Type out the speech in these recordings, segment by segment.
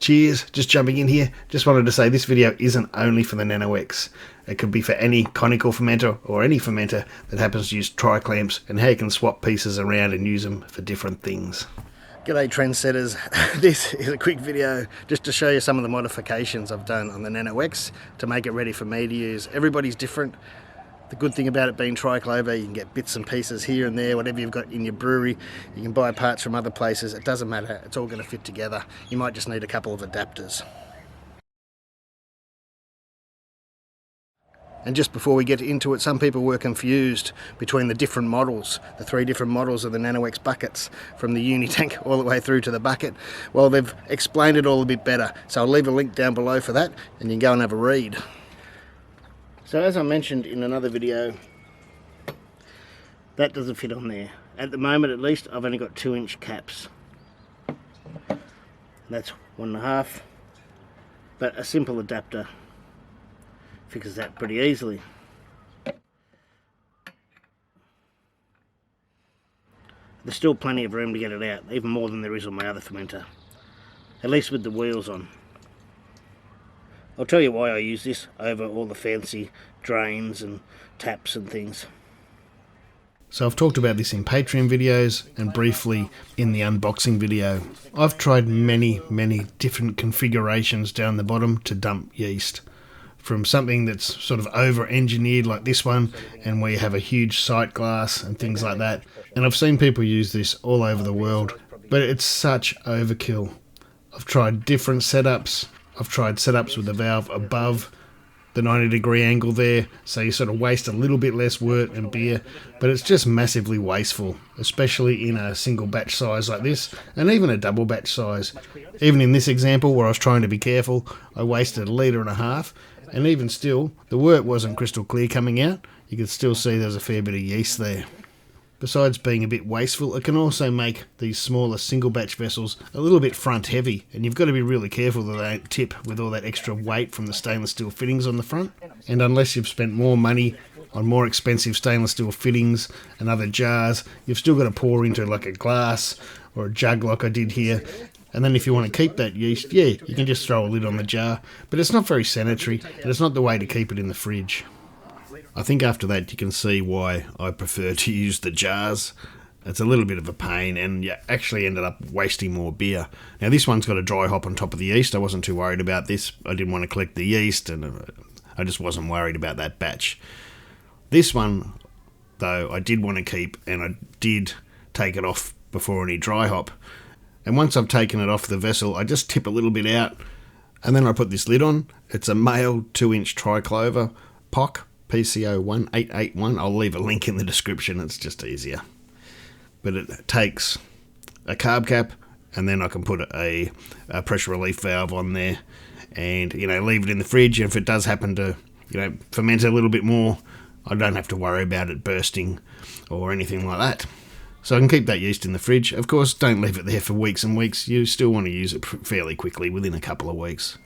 Cheers, just jumping in here. Just wanted to say this video isn't only for the Nano X. It could be for any conical fermenter or any fermenter that happens to use tri-clamps, and how you can swap pieces around and use them for different things. G'day trendsetters, this is a quick video just to show you some of the modifications I've done on the Nano X to make it ready for me to use. Everybody's different. The good thing about it being triclover, you can get bits and pieces here and there, whatever you've got in your brewery. You can buy parts from other places, it doesn't matter, it's all going to fit together. You might just need a couple of adapters. And just before we get into it, some people were confused between the different models, the 3 different models of the Nano X buckets, from the Unitank all the way through to the bucket. Well, they've explained it all a bit better, so I'll leave a link down below for that and you can go and have a read. So as I mentioned in another video, that doesn't fit on there. At the moment at least, I've only got 2-inch caps. That's 1.5, but a simple adapter fixes that pretty easily. There's still plenty of room to get it out, even more than there is on my other fermenter, at least with the wheels on. I'll tell you why I use this over all the fancy drains and taps and things. So I've talked about this in Patreon videos and briefly in the unboxing video. I've tried many different configurations down the bottom to dump yeast. From something that's sort of over-engineered like this one, and where you have a huge sight glass and things like that. And I've seen people use this all over the world, but it's such overkill. I've tried different setups. I've tried setups with the valve above the 90-degree angle there, so you sort of waste a little bit less wort and beer, but it's just massively wasteful, especially in a single batch size like this, and even a double batch size. Even in this example where I was trying to be careful, I wasted 1.5 litres, and even still, the wort wasn't crystal clear coming out. You could still see there's a fair bit of yeast there. Besides being a bit wasteful, it can also make these smaller single batch vessels a little bit front heavy, and you've got to be really careful that they don't tip with all that extra weight from the stainless steel fittings on the front. And unless you've spent more money on more expensive stainless steel fittings and other jars, you've still got to pour into like a glass or a jug like I did here. And then if you want to keep that yeast, yeah, you can just throw a lid on the jar, but it's not very sanitary and it's not the way to keep it in the fridge. I think after that you can see why I prefer to use the jars. It's a little bit of a pain, and you actually ended up wasting more beer. Now this one's got a dry hop on top of the yeast. I wasn't too worried about this. I didn't want to collect the yeast, and I just wasn't worried about that batch. This one, though, I did want to keep, and I did take it off before any dry hop. And once I've taken it off the vessel, I just tip a little bit out, and then I put this lid on. It's a male 2-inch triclover POC. PCO 1881. I'll leave a link in the description, it's just easier. But it takes a carb cap, and then I can put a pressure relief valve on there and, you know, leave it in the fridge. And if it does happen to, you know, ferment a little bit more, I don't have to worry about it bursting or anything like that. So I can keep that yeast in the fridge. Of course, don't leave it there for weeks and weeks. You still want to use it fairly quickly, within a couple of weeks.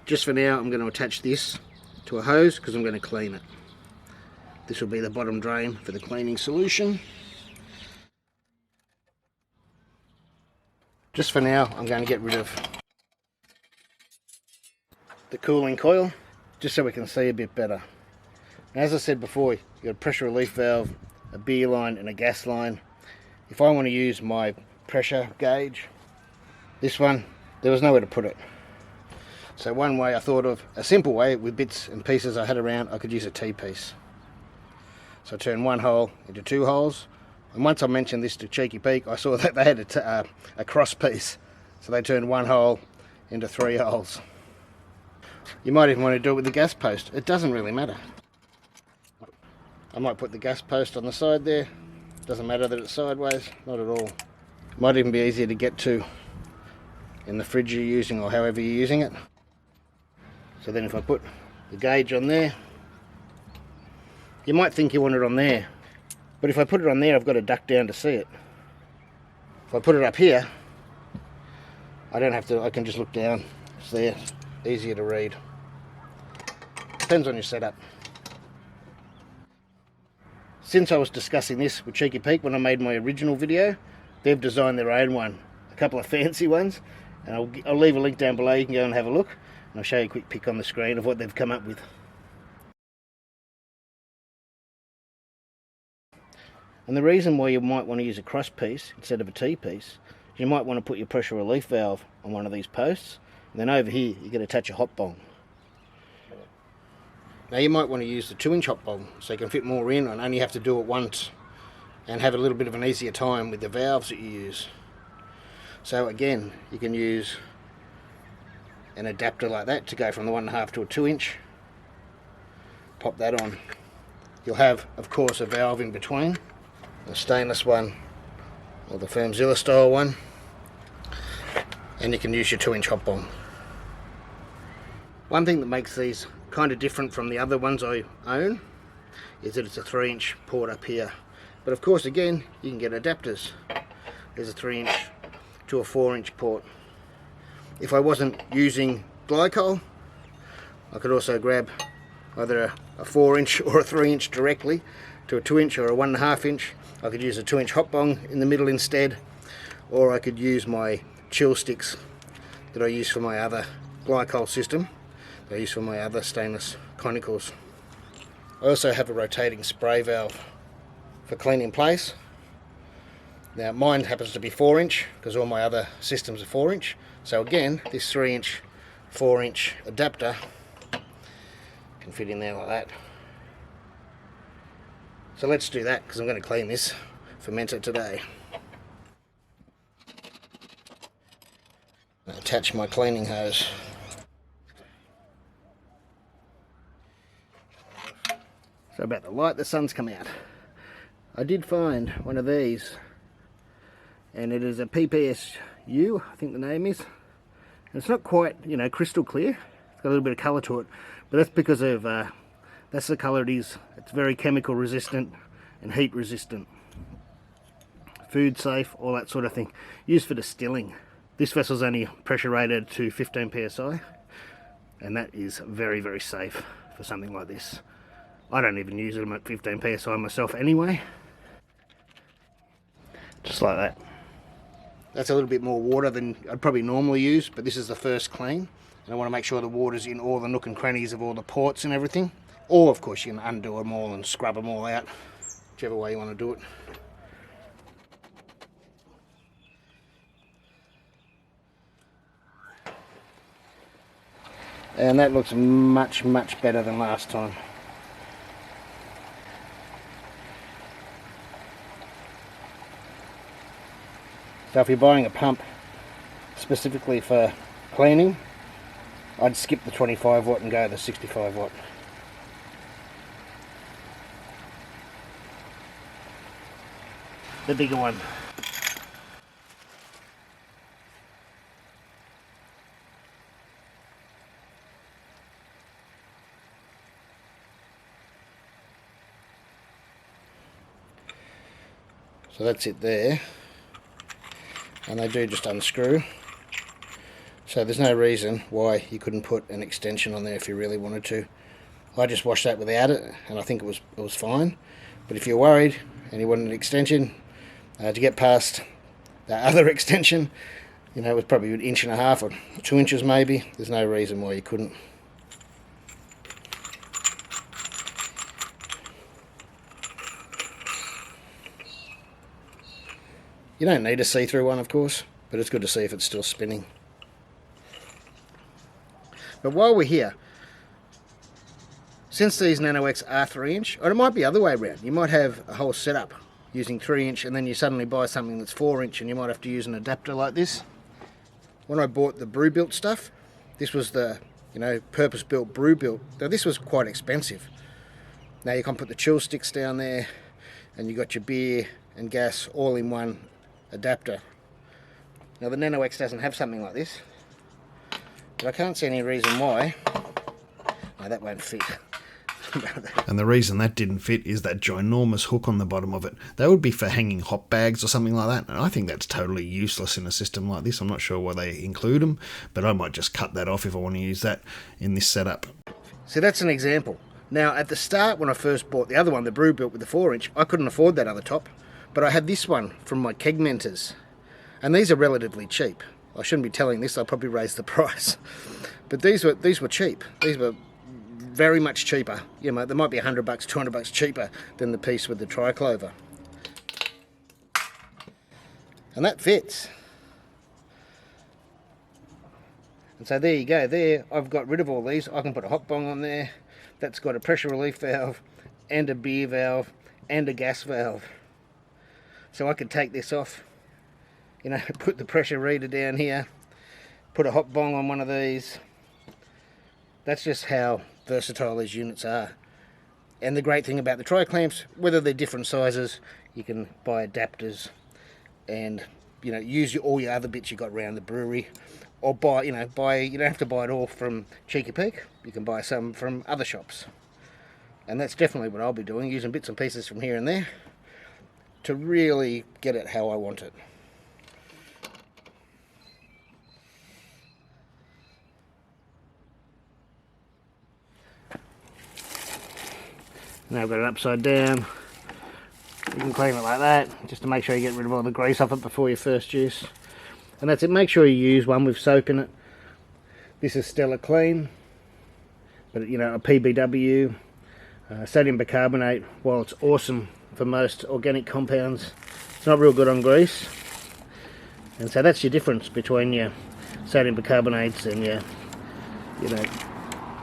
Just for now, I'm going to attach this to a hose because I'm going to clean it. This will be the bottom drain for the cleaning solution. Just for now, I'm going to get rid of the cooling coil just so we can see a bit better. Now, as I said before, you've got a pressure relief valve, a beer line and a gas line. If I want to use my pressure gauge, this one, there was nowhere to put it. So one way I thought of, a simple way, with bits and pieces I had around, I could use a T-piece. So I turned one hole into 2 holes, and once I mentioned this to Cheeky Peak, I saw that they had a cross piece. So they turned 1 hole into 3 holes. You might even want to do it with the gas post. It doesn't really matter. I might put the gas post on the side there. Doesn't matter that it's sideways, not at all. Might even be easier to get to in the fridge you're using or however you're using it. So then if I put the gauge on there, you might think you want it on there, but if I put it on there, I've got to duck down to see it. If I put it up here, I don't have to, I can just look down. It's there, easier to read. Depends on your setup. Since I was discussing this with Cheeky Peak when I made my original video, they've designed their own one, a couple of fancy ones, And I'll leave a link down below, you can go and have a look, and I'll show you a quick pic on the screen of what they've come up with. And the reason why you might want to use a cross piece instead of a T-piece, you might want to put your pressure relief valve on one of these posts, and then over here you get to attach a hot bong. Now you might want to use the 2-inch hot bong so you can fit more in and only have to do it once and have a little bit of an easier time with the valves that you use. So again, you can use an adapter like that to go from the 1.5 to a 2-inch. Pop that on. You'll have, of course, a valve in between, the stainless one or the Firmzilla style one, and you can use your 2-inch hot bong. One thing that makes these kind of different from the other ones I own is that it's a 3-inch port up here. But of course, again, you can get adapters. There's a 3-inch to a 4-inch port. If I wasn't using glycol, I could also grab either a 4-inch or a 3-inch directly to a 2-inch or a 1.5 inch. I could use a 2-inch hot bong in the middle instead, or I could use my chill sticks that I use for my other glycol system, that I use for my other stainless conicals. I also have a rotating spray valve for cleaning place. Now mine happens to be 4-inch because all my other systems are 4-inch. So again, this 3-inch, 4-inch adapter can fit in there like that. So let's do that because I'm going to clean this fermenter today. I'll attach my cleaning hose. So about the light, the sun's come out. I did find one of these, and it is a PPSU, I think the name is. And it's not quite, you know, crystal clear. It's got a little bit of colour to it, but that's because of that's the colour it is. It's very chemical resistant and heat resistant. Food safe, all that sort of thing. Used for distilling. This vessel's only pressure rated to 15 psi, and that is very, very safe for something like this. I don't even use them at 15 psi myself anyway. Just like that. That's a little bit more water than I'd probably normally use, but this is the first clean. And I want to make sure the water's in all the nook and crannies of all the ports and everything. Or of course you can undo them all and scrub them all out, whichever way you want to do it. And that looks much, much better than last time. So if you're buying a pump specifically for cleaning, I'd skip the 25 watt and go the 65 watt. The bigger one. So that's it there, and they do just unscrew, so there's no reason why you couldn't put an extension on there if you really wanted to. I just washed that without it and I think it was fine, but if you're worried and you want an extension to get past that other extension, you know, it was probably 1.5 inches or 2 inches maybe, there's no reason why you couldn't. You don't need a see-through one, of course, but it's good to see if it's still spinning. But while we're here, since these Nano X are 3-inch, or it might be the other way around, you might have a whole setup using 3-inch and then you suddenly buy something that's 4-inch and you might have to use an adapter like this. When I bought the Brew built stuff, this was the, you know, purpose-built Brew built. Now this was quite expensive. Now you can put the chill sticks down there and you got your beer and gas all in one adapter. Now the Nano X doesn't have something like this, but I can't see any reason why. No, that won't fit. And the reason that didn't fit is that ginormous hook on the bottom of it. That would be for hanging hot bags or something like that, and I think that's totally useless in a system like this. I'm not sure why they include them, but I might just cut that off if I want to use that in this setup. So that's an example. Now at the start when I first bought the other one, the Brew built with the 4-inch, I couldn't afford that other top. But I had this one from my keg mentors, and these are relatively cheap. I shouldn't be telling this, I'll probably raise the price. But these were cheap. These were very much cheaper. You know, they might be $100, $200 cheaper than the piece with the triclover. And that fits. And so there you go. There, I've got rid of all these. I can put a hot bong on there. That's got a pressure relief valve and a beer valve and a gas valve. So I could take this off, you know, put the pressure reader down here, put a hot bong on one of these. That's just how versatile these units are. And the great thing about the tri-clamps, whether they're different sizes, you can buy adapters and, you know, use all your other bits you got around the brewery, or buy, you don't have to buy it all from Cheeky Peak. You can buy some from other shops. And that's definitely what I'll be doing, using bits and pieces from here and there to really get it how I want it. Now I've got it upside down. You can clean it like that, just to make sure you get rid of all the grease off it before your first use. And that's it. Make sure you use one with soap in it. This is Stellar Clean, but you know, a PBW, sodium bicarbonate. While it's awesome for most organic compounds, it's not real good on grease. And so that's your difference between your sodium bicarbonates and your, you know,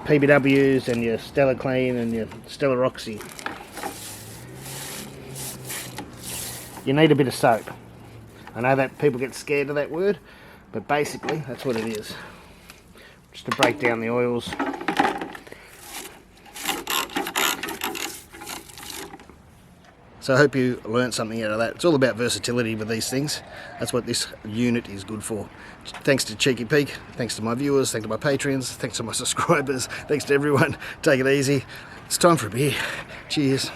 PBWs and your Stellar Clean and your Stellar Oxy. You need a bit of soap. I know that people get scared of that word, but basically that's what it is. Just to break down the oils. So I hope you learned something out of that. It's all about versatility with these things. That's what this unit is good for. Thanks to Cheeky Peak, thanks to my viewers, thanks to my patrons, thanks to my subscribers, thanks to everyone. Take it easy. It's time for a beer. Cheers.